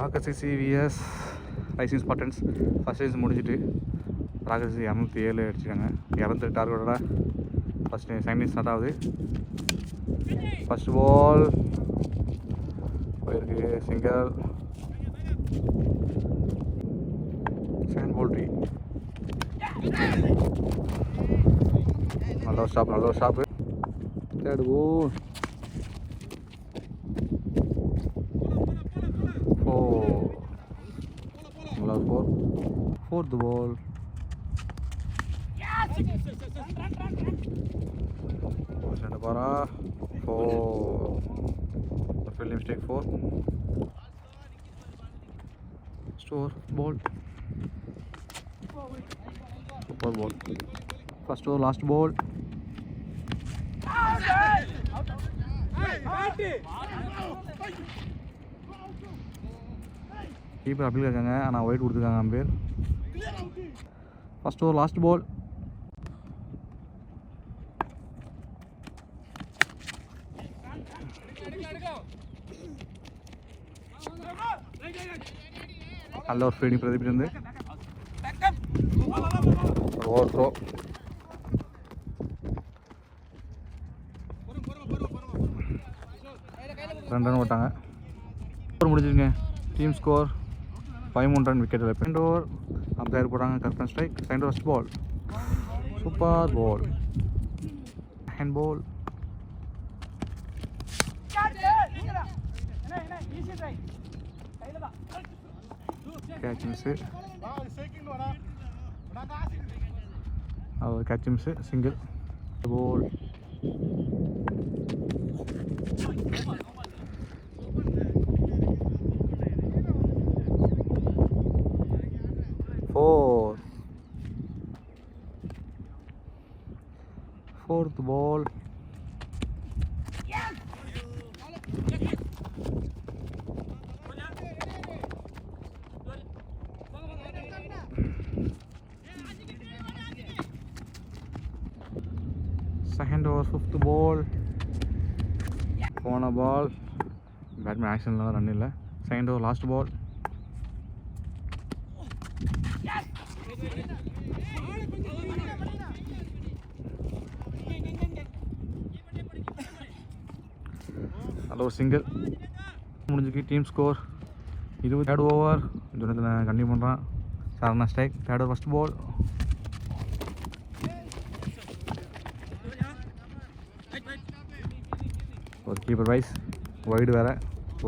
Rocket CC vs Rising Spartans first innings முடிஞ்சிட்டு Rocket CC 207 அடிச்சிருக்காங்க. 208 டார்கெட்டோட ஃபஸ்ட் செகண்ட் இன்னிங்ஸ் ஸ்டார்ட் ஆகுது. First ball போயிருக்கு, சிங்கிள். Second ball 3. நல்ல ஒரு ஸ்டாப்பு. தேர்ட் பால் 4. நல்ல ஒரு 4. ஃபோர்த் பால் பாரா 4. Fielding mistake 4. ஸ்டோர் ball super ball. First over last ball. Keeper appeal இருக்காங்க, ஆனால் ஒயிட் கொடுத்துருக்காங்க umpire. First over last ball. நல்ல ஒரு ஃபீல்டிங் பிரதீப் இருந்து ஓவர் த்ரோ. ரன் போட்டாங்க. ஓவர் முடிஞ்சிருங்க. Team score 5 run wicket. Second over umpire போட்டாங்க கரெக்டான strike. Second first ball super ball. Hand ball catch miss. அவர் catch miss. Single ball. Fourth ball second over fifth ball. போன ball batman ஆக்ஷன்லாம் run இல்லை. Second over last ball. நல்ல ஒரு single முடிஞ்சுக்கு. Team score 20. Third over Jonathan continue பண்ணுறான். Sarana strike. Third over first ball. ஒரு keeper வைஸ் வைடு வேறு,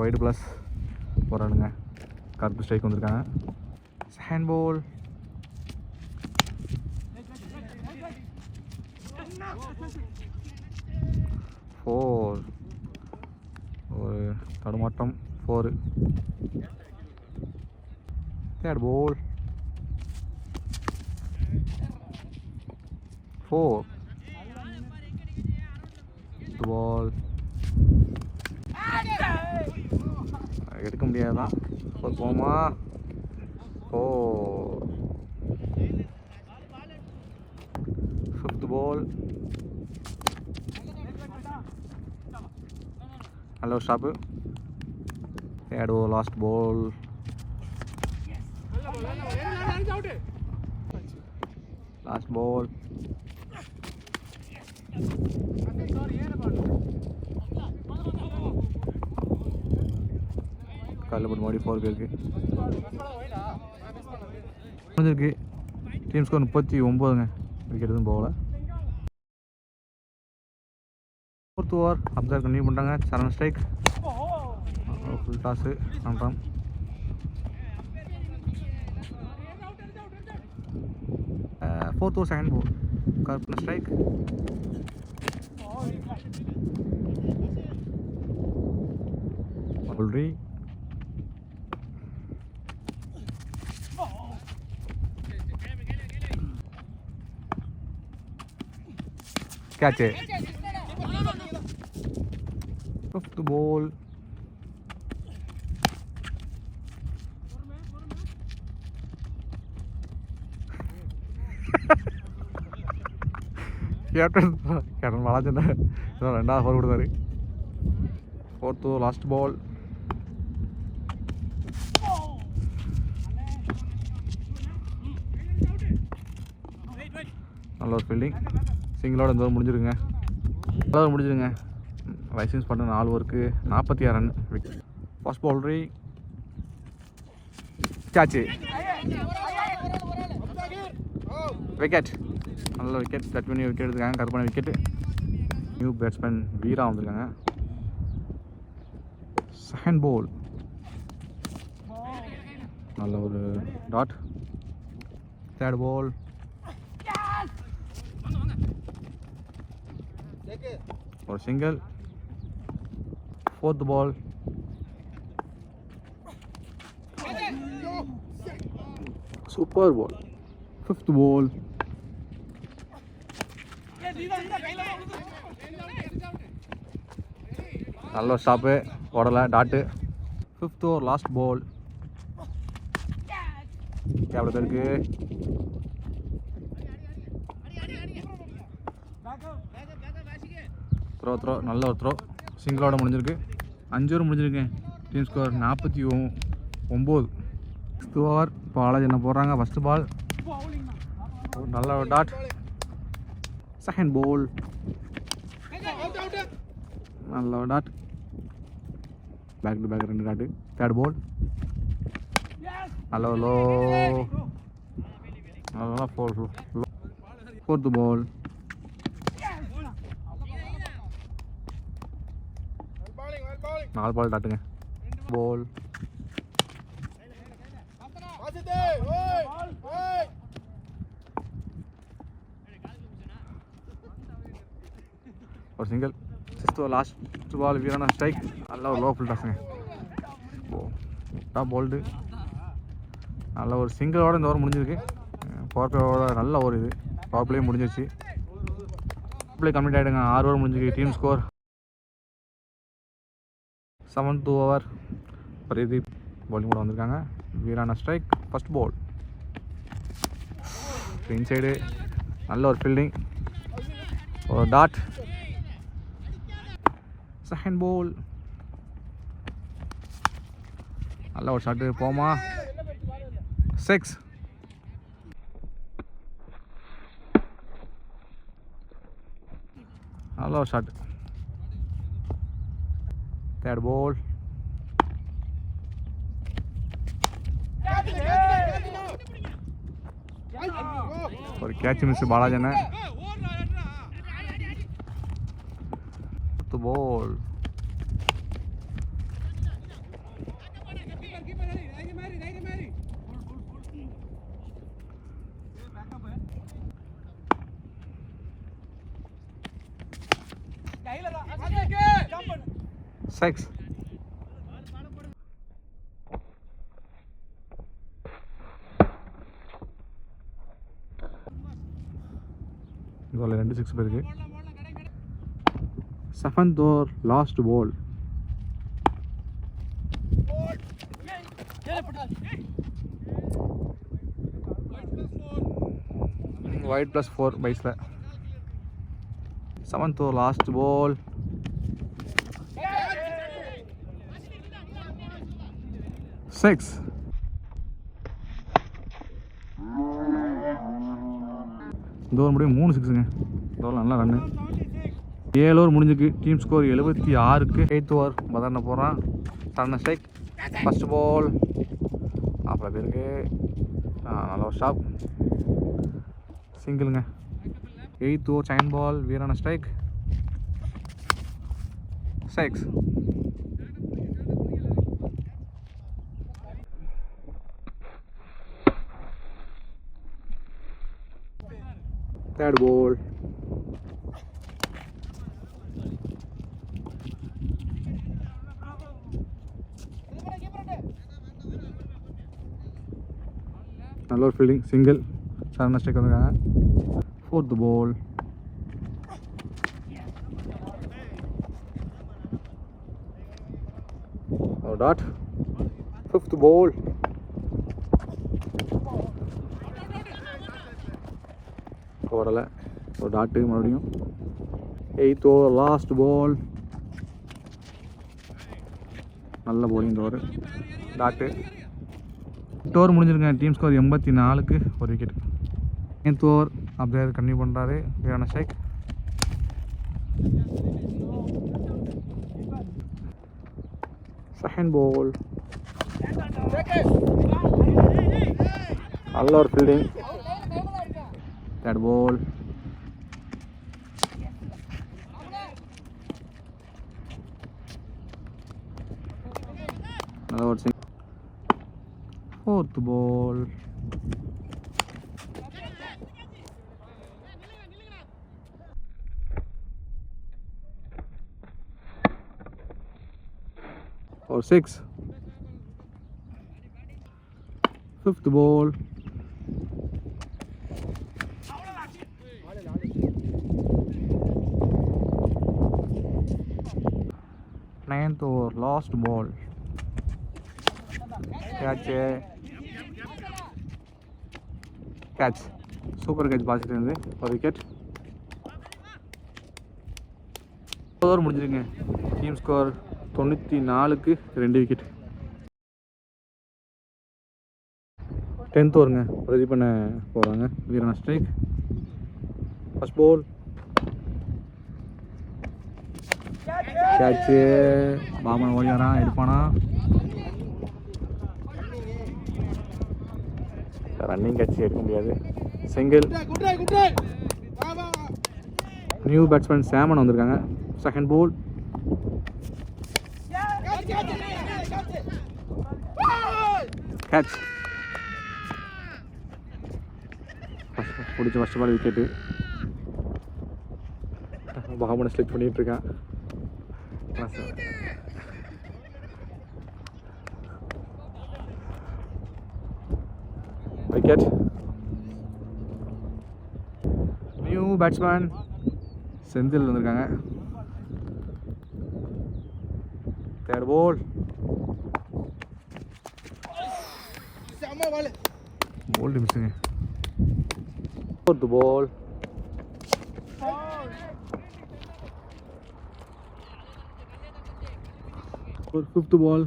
வைடு ப்ளஸ் போகிறானுங்க. கருப்பு ஸ்ட்ரைக் வந்திருக்காங்க. Second ball 4. ஒரு தடுமாட்டம் 4. தேர்ட் பால் 4. பால் எடுக்க முடியாதான். போமா 4. ஃபிஃப்த் பால் நல்ல ஒரு stop. Third over last ball. Last ball காலையில் போட்டு மறுபடியும் 4 பேருக்கு முடிஞ்சிருக்கு. Team score 39ங்க. விக்கெட் எதுவும் போகல. ஃபோர்த் ஓவர் அப்சர்வ் கண்டினியூ பண்ணுறாங்க. சரண் ஸ்ட்ரைக். ஃபுல் டாஸு பண்ணுறான். ஃபோர்த் ஓவர் செகண்ட் பால் கரெக்டான ஸ்ட்ரைக். பவுல்ட்ரி. கேட்ச். ஃபிஃப்த் பால் கேப்டன் வளாச்சண்டா ரெண்டாவது ஓவர் கொடுத்தாரு. ஃபோர்த் ஓவர் லாஸ்ட் பால் நல்ல ஒரு ஃபீல்டிங். சிங்கிளோட இந்த ஓவர் முடிஞ்சிருங்க. நல்ல ஓவர் முடிஞ்சிருங்க. லைசன்ஸ் பண்ண 4 ஓவருக்கு 46 ரன். ஃபர்ஸ்ட் பவுல்ரி கேட்சு, விக்கெட். நல்ல விக்கெட். கட் பண்ணி விக்கெட் எடுத்துருக்காங்க. கருப்பான விக்கெட்டு. நியூ பேட்ஸ்மேன் வீரா வந்திருக்காங்க. செகண்ட் பால் நல்ல ஒரு டாட். தேர்ட் பால் ஒரு single. Fourth ball super ball. Fifth ball நல்ல ஸ்டாப்பு, ஓடலை, dot. Fifth over last ball. எவ்வளோ பேருக்கு த்ரோ நல்ல ஒரு த்ரோ. சிங்கிளோட முடிஞ்சிருக்கு. 5 ஓவர் முடிஞ்சிருக்கு. Team score 49. Sixth over Balaji என்ன போடுறாங்க. ஃபஸ்ட்டு பால் நல்ல ஒரு டாட். செகண்ட் பால் நல்ல ஒரு dot. Back to back 2 dot. Third ball நல்ல லோ நல்லா ஃபோர்த் பால் நாலு பால் டாட்டுங்க. பால் ஒரு single. Sixth over last ball வீரான ஸ்ட்ரைக். நல்ல ஒரு லோ ஃபுல் டாஸுங்க. டாப் போல்டு நல்ல ஒரு சிங்கிளோட இந்த ஓவர் முடிஞ்சிருக்கு. பவர் பிளேயோட நல்ல ஒரு இது பவர் பிளே முடிஞ்சிருச்சு. பிளே கம்ப்ளீட் ஆகிடுங்க. 6 ஓவர் முடிஞ்சிருக்கு. Team score 7th over Pradeep bowling கூட வந்திருக்காங்க. வீரான ஸ்ட்ரைக். ஃபர்ஸ்ட் பால் இன்சைடு நல்ல ஒரு ஃபீல்டிங், ஒரு டாட். செகண்ட் பால் நல்ல ஒரு ஷாட்டு. போமா 6. நல்ல ஒரு ஷாட். தேர்ட் பால் ஒரு கேட்ச் மிஸ் பாலாஜன. Ball six. இதில் 2 6 பேருக்கு. 7th over last ball. Wide +4 பைஸில். 7th over last ball. Six. இந்த ஓவர் முடியும் 3 6ங்க. இந்த ஓவர் நல்லா ரன்னு. 7 ஓவர் முடிஞ்சிருக்கு. டீம் ஸ்கோர் 76க்கு. 8th ஓவர் பதர்ன போகிறான். சரண ஸ்ட்ரைக். ஃபஸ்ட் பால் அப்புறம் பேருக்கு நல்ல ஒரு ஷாப் சிங்கிளுங்க. 8th ஓவர் செகண்ட் பால் வீரான ஸ்ட்ரைக். 6. தேர்ட் பால் நல்ல ஒரு ஃபீல்டிங், சிங்கிள். சரண ஸ்ட்ரைக் வந்திருக்காங்க. 4th பால் ஒரு டாட். 5th பால் ஓடலை, ஒரு டாட்டு மறுபடியும். 8th ஓவர் லாஸ்ட் பால் நல்ல போலிங். இந்த ஓவர் டாட்டு. 8 ஓவர் முடிஞ்சிருங்க. டீம் ஸ்கோர் 84க்கு ஒரு wicket. 9th over umpire continue பண்ணுறாரு. வீரான ஸ்ட்ரைக். Second ball. நல்ல ஒரு ஃபீல்டிங். Third ball. நல்ல ஒரு சிங். Fourth ball. or 6. Fifth ball. Ninth over, last ball. Catch. Super catch பாசிட்டு இருந்து ஒரு விக்கெட். ஓவர் முடிஞ்சிருங்க. டீம் ஸ்கோர் 94க்கு 2 விக்கெட். 10th ஓவருங்க ரெடி பண்ண போகிறாங்க. வீரான ஸ்ட்ரைக். First ball. கேட்சு. பாமன் ஓடியாரான், எடுப்பானா? ரன்னிங் கேட்ச் எடுக்க முடியாது. சிங்கிள். நியூ பேட்ஸ்மேன் சேமன் வந்திருக்காங்க. Second ball. கேட்ச். பிடிச்ச ஃபர்ஸ்ட் பால் விக்கெட்டு. பாமனை ஸ்லிப் பண்ணிட்டு இருக்கான். விக்கெட். நியூ பேட்ஸ்மேன் செந்தில் வந்திருக்காங்க. Third ball. போல்டு மிஸ்ஸுங்க. Fourth ball. Fifth ball.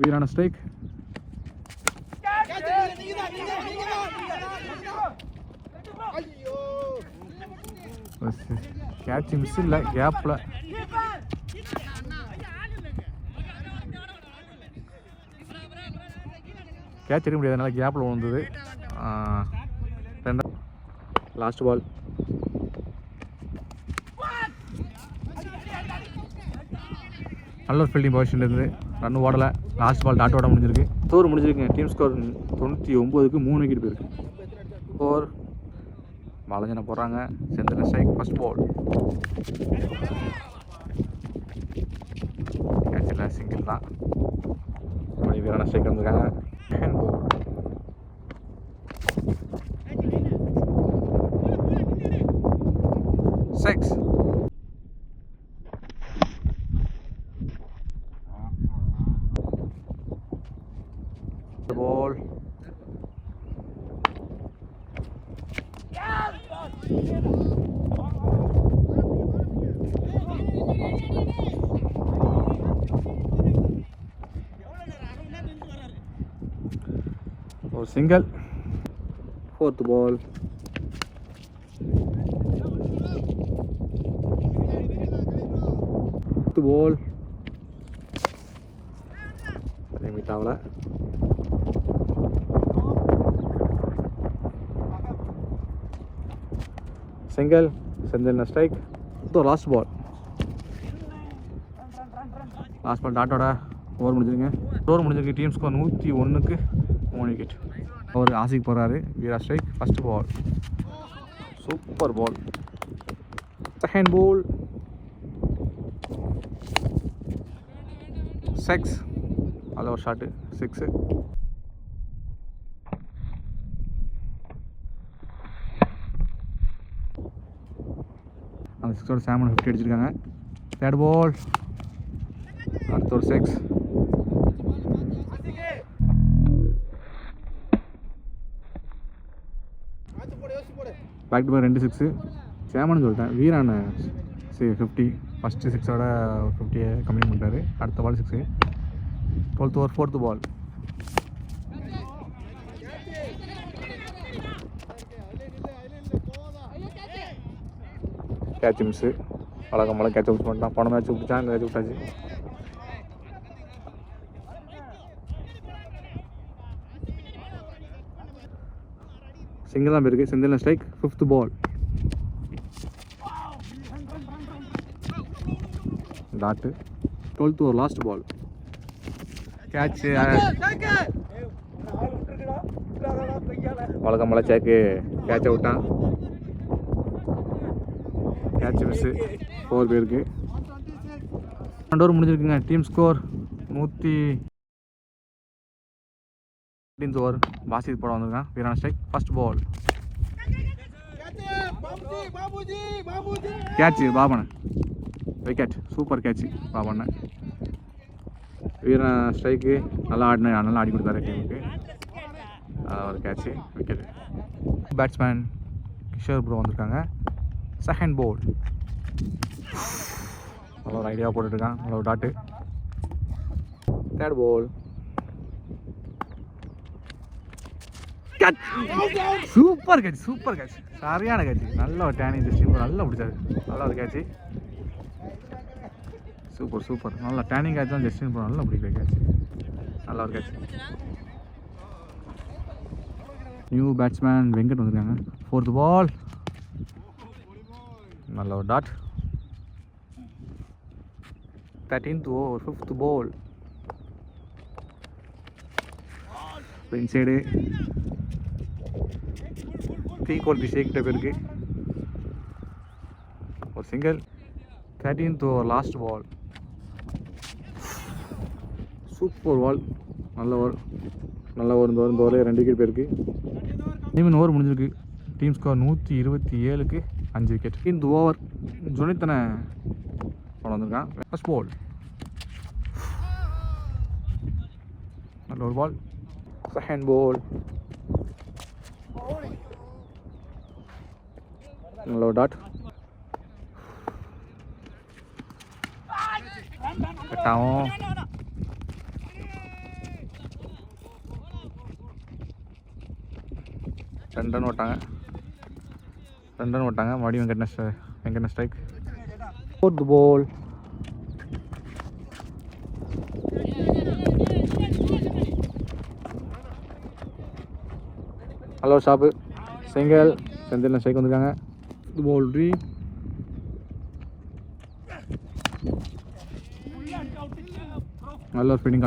வீரான ஸ்ட்ரைக். கேட்ச் மிஸ் இல்லை, கேப்பில். கேட்ச் எடுக்க முடியாதனால கேப்பில் விழுந்தது. ரெண்டாம் லாஸ்ட் பால். நல்ல ஒரு ஃபீல்டிங் பொசிஷன் இருந்து ரன் ஓடலை. லாஸ்ட் பால் டாட் ஓட முடிஞ்சிருக்கு. தோறு முடிஞ்சிருக்குங்க. டீம் ஸ்கோர் 99க்கு 3 விக்கெட் போயிருக்கு. ஸ்கோர் பாலஞ்சனை போடுறாங்க. செந்தில் ஸ்ட்ரைக். First ball. கேட்சில் சிங்கிள் தான். வீரான ஸ்ட்ரைக் வந்திருக்காங்க. Second ball. Six. ball. Or single. Fourth ball. Fifth ball. Meet avla. Single. Sendil na strike. So last ball. Last ball dot oda over முடிஞ்சிருங்க. Over முடிஞ்சிருக்கு. Team score 101க்கு 3 wicket. அவர் ஆசிக்கு போகிறாரு. Veera strike. First ball. Super ball. Second ball. 6. அதில் ஒரு shot 6. அந்த 6ஓட சாமன் 50 அடிச்சிருக்காங்க. Third ball. அடுத்த ஒரு 6. Back to back 2 6. சேமன்னு சொல்லிட்டேன். வீரான 50. ஃபஸ்ட்டு 6ஓட 50 கம்மி பண்ணிட்டாரு. அடுத்த ball 6. 12th over 4th ball. Catch miss. வழக்கம்போல கேட்சை விட்டு பண்ணிட்டான். போன மேட்ச் விட்டுச்சான், இந்த மேட்ச் விட்டாச்சு. சிங்கிள் தான் போயிருக்கு. Senthil strike. 5th ball. Dot. 12th over last ball. Catch. வழக்கம்போல சேக்கு கேட்சை விட்டான். Catch miss. 4 பேருக்கு. 2 ஓவர் முடிஞ்சிருக்குங்க. Team score 118th over. Basith போட வந்திருக்கான். வீரான ஸ்ட்ரைக். First ball. கேட்ச் பாபண்ண. விக்கெட். சூப்பர் கேட்ச் பாபண்ண. வீரன் ஸ்ட்ரைக்கு. நல்லா நல்லா ஆடி கொடுத்தாரு டீமுக்கு. ஒரு catch. Wicket. Batsman Kishore bro வந்திருக்காங்க. Second ball. நல்ல ஒரு ஐடியா போட்டுருக்கான். நல்ல ஒரு dot. Third ball. Super catch. Super catch. சரியான கேட்ச். நல்ல ஒரு டேனிங் ஜஸ்டின் நல்லா பிடிச்சாரு. நல்ல ஒரு கேட்ச். Super super. நல்ல டேனிங் கேட்ச் தான் ஜஸ்டின் ப்ரோ நல்லா பிடிக்கிற கேட்ச். நல்ல ஒரு கேட்ச். நியூ பேட்ஸ்மேன் வெங்கட் வந்திருக்காங்க. 4th ball. நல்ல ஒரு dot. 13th over 5th ball. Inside. Three கோல் ஷேக்கிட்ட பேருக்கு. ஒரு single. 13th over last ball. Super ball. நல்ல ஓவர். நல்ல ஓவர். இந்த ஓவர் 2 விக்கெட் போயிருக்கு. 13 ஓவர் முடிஞ்சிருக்கு. டீம் ஸ்கோர் 127க்கு 5 விக்கெட். இந்த ஓவர் ஜுனித்தனை கொண்டு வந்திருக்கான். First ball. நல்ல ஒரு பால். Second ball. நல்ல ஒரு டாட். கட்டாவும். ரெண்டு ரன் ஓட்டாங்க. மறுபடியும் வெங்கட்ன ஸ்ட்ரைக். 4th ball. ஹலோ ஷாப்பு. சிங்கிள். செந்தில் ஸ்ட்ரைக் வந்திருக்காங்க. பால் 3. நல்ல ஒரு ஃபீல்டிங்.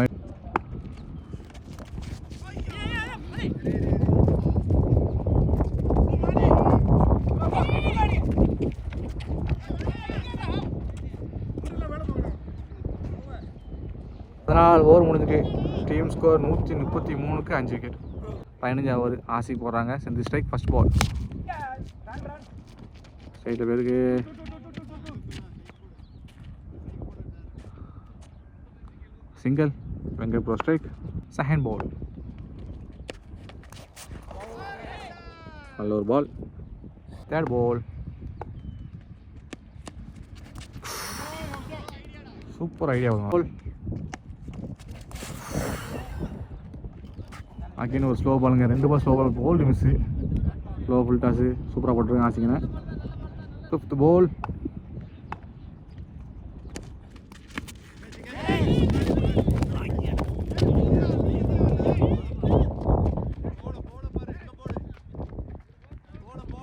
ஓவர் முடிஞ்சுட்டு டீம் ஸ்கோர் 133க்கு 5 விக்கெட். 15 ஓவர் ஆசி போடுறாங்க. செந்தில் ஸ்ட்ரைக். First ball. சைடில் பேருக்கு. Single. Venkat bro strike. Second ball. நல்ல ஒரு ball. Third ball. Super idea. Ball. Again ஒரு ஸ்லோ பாலுங்க. 2 ball slow ball. Bowled miss. Slow full toss. சூப்பராக போட்டுருங்க ஆசிங்கண்ணே. 5th ball.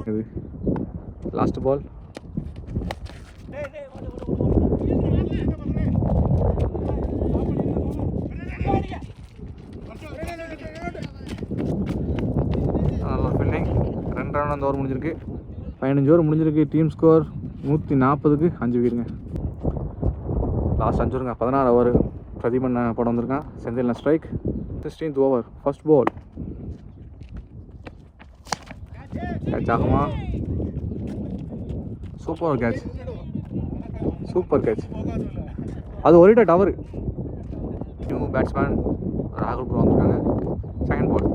இது லாஸ்ட் பால். ஃபீல்டிங். 2 ரன் அந்த ஓவர் முடிஞ்சிருக்கு. 15 ஓவர் முடிஞ்சிருக்கு. டீம் ஸ்கோர் 140க்கு 5 விக்கெட்டுங்க. லாஸ்ட் 5 ஓவருங்க. 16 ஓவர் பிரதீபன் படம் வந்திருக்கான். Senthil strike. 16th over first ball. Catch ஆகுமா? Super catch. Super catch. அது ஒரு டவர். நியூ பேட்ஸ்மேன் ராகுல் ப்ரோ வந்திருக்காங்க. Second ball.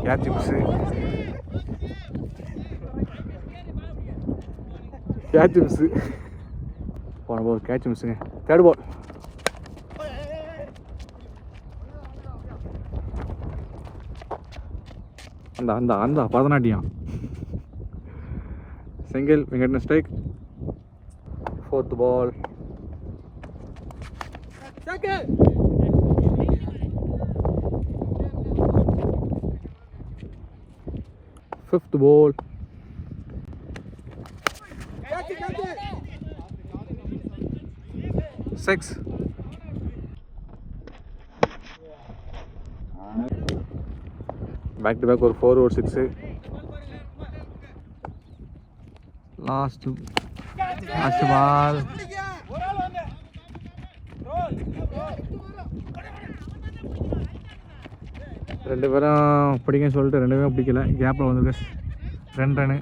Catch miss. போன பால் கேட்ச் மிஸ்ஸுங்க. தேர்ட் பால். அந்த அந்த அந்த Bharatanatyam. single, Venkatesh strike. Fourth ball. Fifth ball. Six. Back to back or 4 or 6. Last ball. ரெண்டு பேரும் பிடிக்கன்னு சொல்லிட்டு ரெண்டு பேரும் பிடிக்கல, கேப்பில் வந்துருக்கு 2 ரன்னு.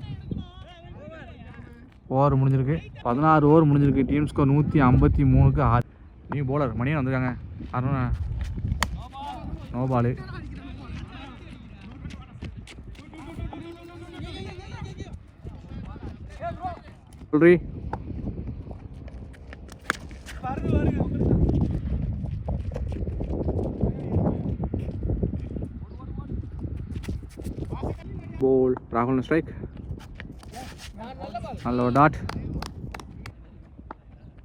ஓவர் முடிஞ்சிருக்கு, 16 ஓவர் முடிஞ்சிருக்கு. டீம் ஸ்கோர் 153க்கு 6. நியூ போலர் மணியன் வந்திருக்காங்க. Arun no ball. சொல்றி ball. Rahul no strike. Hello dot.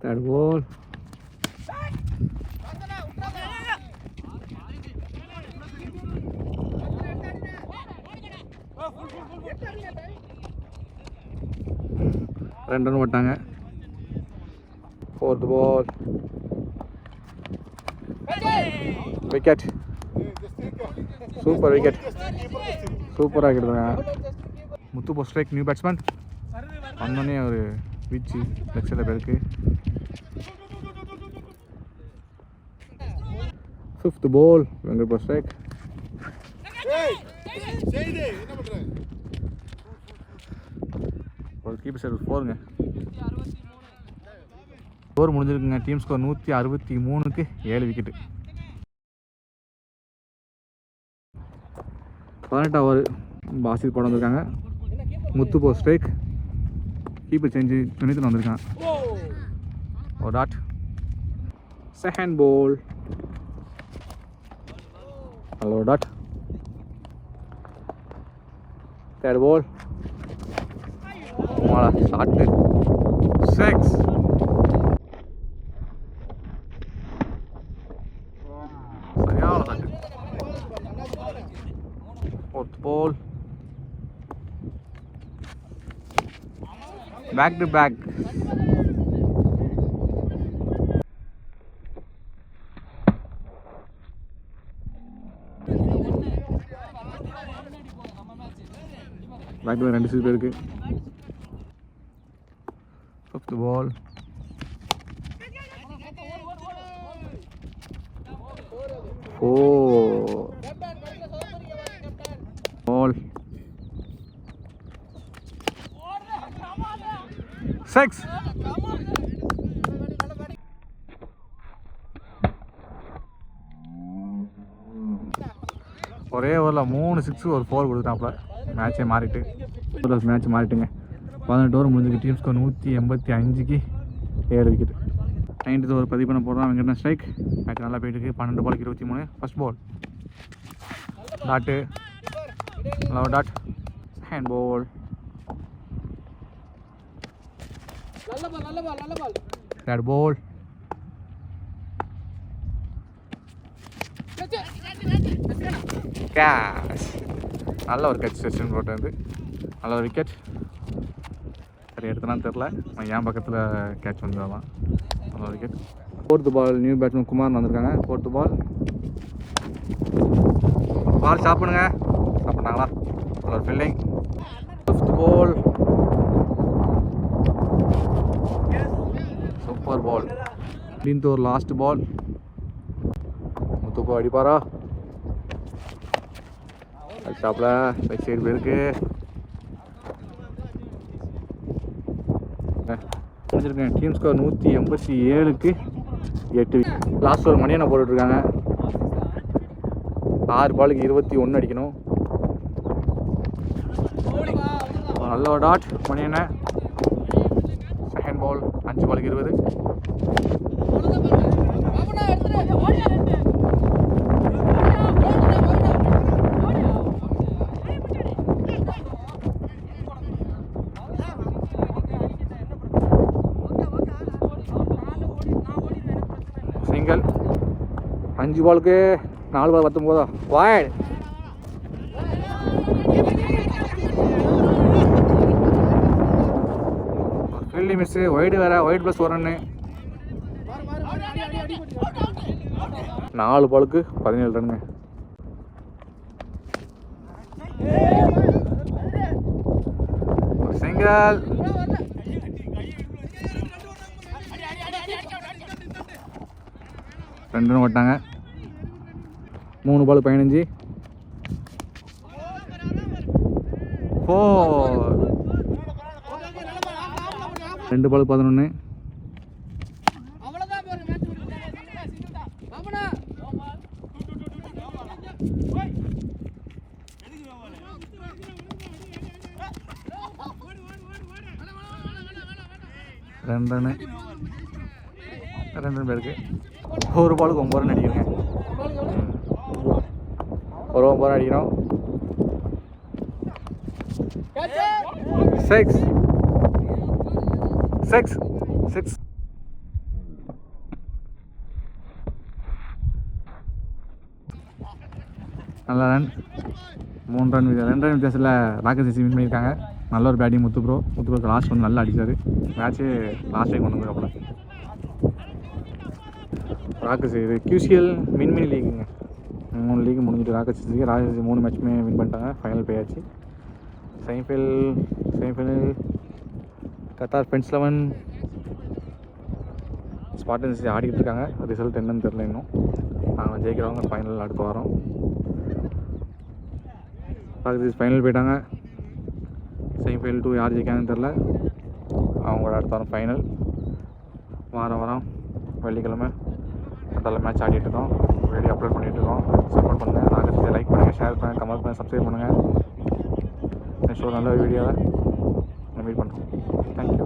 Third ball. ரெண்டு ரன் போட்டாங்க. Fourth ball. Wicket. Super wicket. சூப்பராக கிட்டதுங்க. முத்து போஸ்ட் ஸ்ட்ரைக். நியூ பேட்ஸ்மேன் வந்தோடனே ஒரு வீச்சு லெக்ஸில் பேருக்கு. 5th ball. வெங்கட் போஸ்ட் ஸ்ட்ரைக். ஒரு கீப்பர் சர்வீஸ் 4ங்க. ஓவர் முடிஞ்சிருக்குங்க. டீம் ஸ்கோர் 163க்கு 7 விக்கெட்டு. 18 ஓவர் பாசித் போட வந்திருக்காங்க. முத்து போஸ்ட் ஸ்ட்ரைக். கீப்பர் சேஞ்சு துணித்து வந்திருக்கான். ஒரு dot. Second ball. Hello dot. Third ball. Shot 6. சரியான shot. Fourth ball. Back to back. Back to 2 பேருக்கு. 5th ball. Ball. 6. ஒரே ஓவரில் 3 6 ஒரு 4 கொடுத்தாப்புல. மேட்சே மாறிட்டு மேட்ச் மாறிட்டுங்க. 18 ஓவர் முடிஞ்சுக்கு. டீம் ஸ்கோர் 185க்கு 7 விக்கெட். 9th ஓவர் பதிவு பண்ண போடுறான். வெங்கடேஷ் ஸ்ட்ரைக். மேட்ச் நல்லா போயிட்டு இருக்கு. 12 பாலுக்கு 23. First ball. Dot. Hello dot. Second ball. Third ball. Catch. நல்ல ஒரு கேட்ச் செஷன் போட்டது. நல்ல ஒரு விக்கெட். சரி எடுத்தனான்னு தெரில. என் பக்கத்தில் கேட்ச் வந்துடலாம். நல்ல ஒரு விக்கெட். 4th பால். நியூ பேட்ஸ்மேன் குமார் வந்திருக்காங்க. 4th பால். பால் ஸ்டாப் பண்ணுங்க. ஸ்டாப் பண்ணாங்களா? நல்ல ஒரு fielding. 5th ball. Super ball. 15th over last ball. முத்துப்போ அடிப்பாரா? ஸ்டாப்ல ரைட் சைடு போயிருக்கு. முடிஞ்சிருக்கேன். டீம் ஸ்கோர் 187க்கு 8. லாஸ்ட் ஒரு மணியை போட்டுட்ருக்காங்க. 6 பாலுக்கு 21 அடிக்கணும். நல்ல ஒரு டாட் மணியனை. Second ball. 5 பாலுக்கு 20. சிங்கிள். 5 பாலுக்கு 4 பால் 19. வைட். Fielding miss. ஒயிடு வேறு. White plus 1 run. 4 பாலுக்கு 17 ரன்னுங்க. சிங்கிள். 2 ரன் ஓட்டாங்க. 3 பால் 15. 4. 2 பால் 11. 2 ரன்னு. 2 ரன் பேருக்கு. 1 பாலுக்கு 9 ரன் அடிக்கணுங்க. ஒரு 9 ரன் அடிக்கணும். 6. 6. 6. நல்ல ரன். 3 ரன் 2 ரன் வித்தியாசத்தில் ராக்கெட் சிசி வின் பண்ணியிருக்காங்க. நல்ல ஒரு பேட்டிங் முத்து ப்ரோ லாஸ்ட் வந்து நல்லா அடித்தார். மேட்ச்சு லாஸ்ட் டைம் கொண்டு வந்ததுக்கப்புறம் ராக்கெட் இது QCL மினி லீக்குங்க. 3 லீக் முடிஞ்சிட்டு ராக்கெட் சிசிக்கு 3 மேட்சுமே வின் பண்ணிட்டாங்க. ஃபைனல் போயாச்சு. செமிஃபைனல் கத்தார் பென்ஸ் 11 ஸ்பார்டன்ஸ் ஆடிக்கிட்டு இருக்காங்க. ரிசல்ட் என்னன்னு தெரில இன்னும். நாங்கள் ஜெயிக்கிறவங்க ஃபைனல் அடுத்த வாரம். ராக்கெட் ஃபைனல் போயிட்டாங்க. செமிஃபைனல் 2 யார் ஜெயிக்காங்கன்னு தெரில. அவங்களோட அடுத்த வாரம் ஃபைனல். வாரம் வெள்ளிக்கிழமை அதில் மேட்ச் ஆடிட்டுருக்கோம். வீடியோ அப்லோட் பண்ணிகிட்ருக்கோம். சப்போர்ட் பண்ணுங்கள். ராக்கெட் லைக் பண்ணுங்கள், ஷேர் பண்ணுங்கள், கமெண்ட் பண்ணுங்கள், சப்ஸ்கிரைப் பண்ணுங்கள். நெக்ஸ்ட் ஒரு நல்ல வீடியோவை மீட் பண்ணுறோம். தேங்க்யூ.